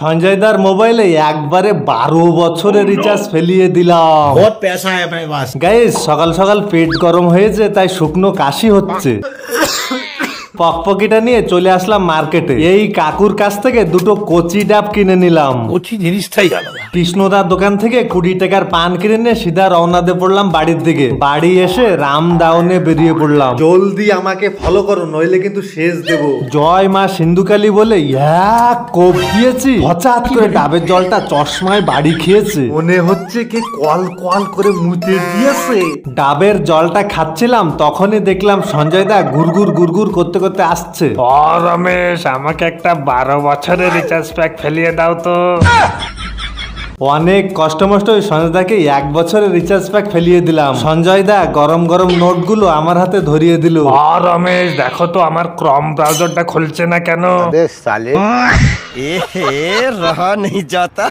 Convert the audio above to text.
সঞ্জয়দার মোবাইলে একবারে 12 বছরের রিচার্জ ফেলিয়ে দিলাম। बहुत पैसा है अपने पास। গাইস সকাল সকাল পেট গরম হয়েছে তাই শুকনো কাশি হচ্ছে। পকপকিটা নিয়ে চলে আসলাম মার্কেটে। এই কাকুর কাছ থেকে দুটো কচি ডাব কিনে নিলাম। কচি জিনিসটাই আলাদা। কৃষ্ণদার দোকান থেকে 20 টাকার পান কিনে নিয়ে সিধা রওনা দিয়ে পড়লাম বাড়ির দিকে। বাড়ি এসে রাম ডাউনে বেরিয়ে পড়লাম। জলদি আমাকে ফলো করো নইলে কিন্তু শেষ দেব। জয় মা সিন্ধুকালী বলে এক কোপ দিয়েছি, হঠাৎ করে ডাবের জলটা চশমায় বাড়ি খেয়েছে। মনে হচ্ছে কি কল কল করে মুতে দিয়েছে। ডাবের জলটা খাচ্ছিলাম তখনই দেখলাম সঞ্জয় দা গুড়গুড় গুড়গুড় করতে করতে আসছে। ও রমেশ, আমাকে একটা 12 বছরের রিচার্জ প্যাক ফেলিয়ে দাও তো। অনেক কষ্ট মষ্ট সঞ্জয়দাকে 1 বছরের রিচার্জ প্যাক ফেলিয়ে দিলাম। সঞ্জয় দা গরম গরম নোটগুলো আমার হাতে ধরিয়ে দিল। রমেশ দেখো তো আমার ক্রম ব্রাউজারটা খুলছে না কেন। साले रहा नहीं जाता।